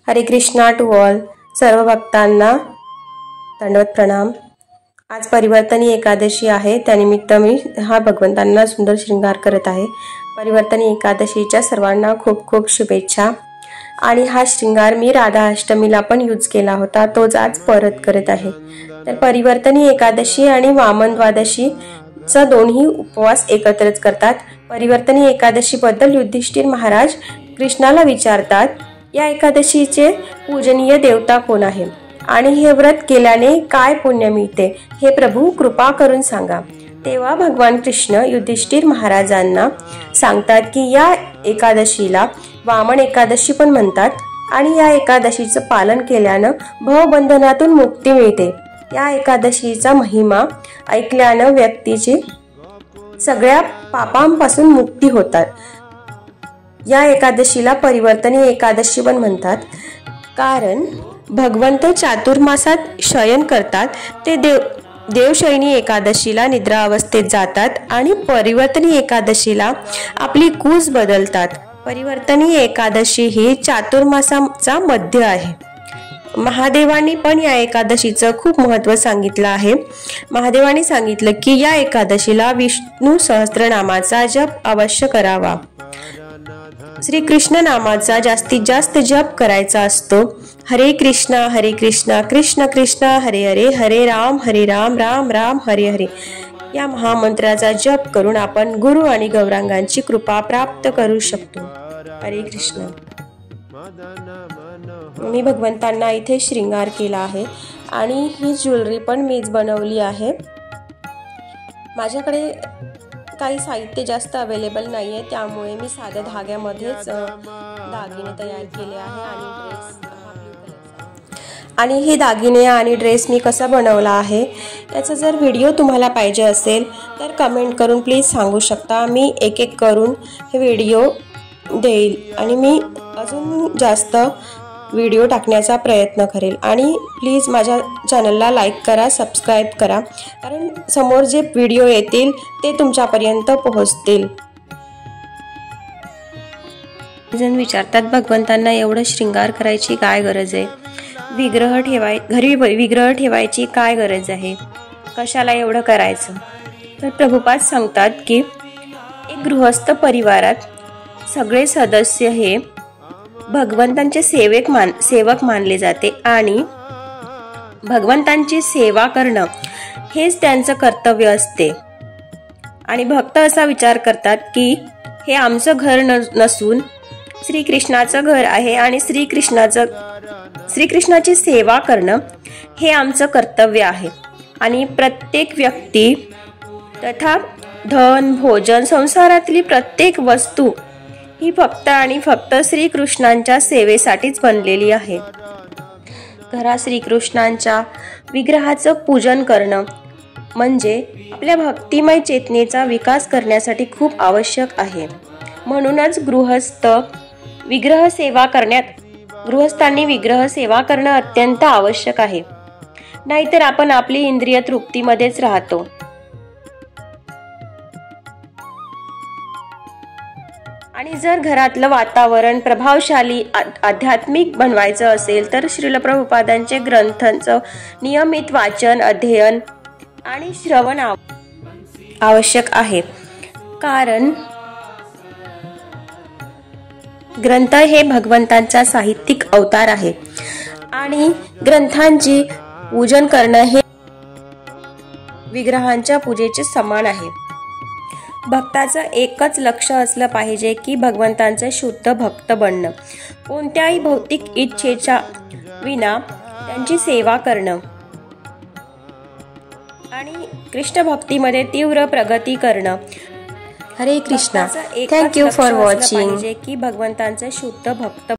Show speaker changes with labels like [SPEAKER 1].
[SPEAKER 1] हरे Krishna to all. सर्व भक्तांना दंडवत प्रणाम. आज परिवर्तनी एकादशी आहे. त्यानिमित्त मी हा भगवंतांना सुंदर श्रृंगार करत आहे. परिवर्तनी एकादशीच्या सर्वांना खूप खूप शुभेच्छा. आणि हा श्रृंगार मी राधा अष्टमीला पण यूज केला होता, तोच आज परत करत आहे. तर परिवर्तनी एकादशी आणि वामन द्वादशीचा दोन्ही उपवास एकत्रच करतात. परिवर्तनी एकादशी बद्दल युधिष्ठिर महाराज कृष्णाला विचारतात, या एकादशीचे पूजनीय देवता कोण आहे आणि हे व्रत केल्याने काय पुण्य मिळते, हे प्रभू कृपा करून सांगा. तेव्हा भगवान कृष्ण युधिष्ठिर महाराजांना सांगतात की या एकादशीला वामन एकादशी पण म्हणतात आणि या एकादशीचं पालन केल्यानं भवबंधनातून मुक्ती मिळते. या एकादशीचा महिमा ऐकल्यानं व्यक्तीची सगळ्या पापांपासून मुक्ती होतात. या एकादशीला परिवर्तनी एकादशी पण म्हणतात, कारण भगवंत चातुर्मासात शयन करतात. ते देवशयनी एकादशीला निद्रा अवस्थेत जातात आणि परिवर्तनी एकादशीला आपली कूस बदलतात. परिवर्तनी एकादशी ही चातुर्मासाचा मध्य आहे. महादेवांनी पण या एकादशीचं खूप महत्त्व सांगितलं आहे. महादेवांनी सांगितलं की या एकादशीला विष्णू सहस्त्रनामाचा जप अवश्य करावा. श्रीकृष्ण नामाचा जास्तीत जास्त जप करायचा असतो. हरे कृष्णा कृष्ण कृष्ण हरे हरे, हरे राम राम राम हरे हरे या महामंत्राचा जप करून आपण गुरु आणि गौरांगांची कृपा प्राप्त करू शकतो. हरे कृष्ण. मी भगवंतांना इथे श्रृंगार केला आहे आणि ही ज्वेलरी पण मीच बनवली आहे. माझ्याकडे काही साहित्य जास्त अवेलेबल नाही आहे, त्यामुळे मी साध्या धाग्यामध्येच दागिने तयार केले आहे आणि हे दागिने आणि ड्रेस मी कसा बनवला आहे याचा जर व्हिडिओ तुम्हाला पाहिजे असेल तर कमेंट करून प्लीज सांगू शकता. मी एक एक करून हे व्हिडिओ देईल आणि मी अजून जास्त व्हिडिओ टाकण्याचा प्रयत्न करेल. आणि प्लीज माझ्या चॅनलला लाईक करा, सबस्क्राईब करा, कारण समोर जे व्हिडिओ येतील ते तुमच्यापर्यंत पोहोचतील. जण विचारतात, भगवंतांना एवढं श्रृंगार करायची काय गरज आहे, घरी विग्रह ठेवायची काय गरज आहे, कशाला एवढं करायचं. तर प्रभुपाद सांगतात की एक गृहस्थ परिवारात सगळे सदस्य हे भगवंतांचे सेवक मानले जाते आणि भगवंतांची सेवा करणं हेच त्यांचं कर्तव्य असते. आणि भक्त असा विचार करतात की हे आमचं घर नसून श्रीकृष्णाचं घर आहे आणि श्रीकृष्णाची सेवा करणं हे आमचं कर्तव्य आहे. आणि प्रत्येक व्यक्ती तथा धन भोजन संसारातली प्रत्येक वस्तू ही फक्त आणि फक्त श्रीकृष्णांच्या सेवेसाठीच बनलेली आहे. घरात श्रीकृष्णांच्या विग्रहाचं पूजन करणं म्हणजे आपल्या भक्तिमय चेतनेचा विकास करण्यासाठी खूप आवश्यक आहे. म्हणूनच गृहस्थांनी विग्रह सेवा करणं अत्यंत आवश्यक आहे. नाहीतर आपण आपली इंद्रिय तृप्तीमध्येच राहतो. आणि जर घरातलं वातावरण प्रभावशाली आध्यात्मिक बनवायचं असेल तर श्रील प्रभुपादांचे ग्रंथांचं नियमित वाचन, अध्ययन आणि श्रवण आवश्यक आहे. कारण ग्रंथ हे भगवंतांचा साहित्यिक अवतार आहे आणि ग्रंथांची पूजन करणं हे विग्रहांच्या पूजेचे समान आहे. भक्ताचं एकच लक्ष असलं पाहिजे की भगवंतांचे शुद्ध भक्त बनणं, कोणत्याही भौतिक इच्छेच्या विना त्यांची सेवा करणं आणि कृष्ण भक्तीमध्ये तीव्र प्रगती करणं. हरे कृष्णा. Thank you for watching. की भगवंतांचे शुद्ध भक्त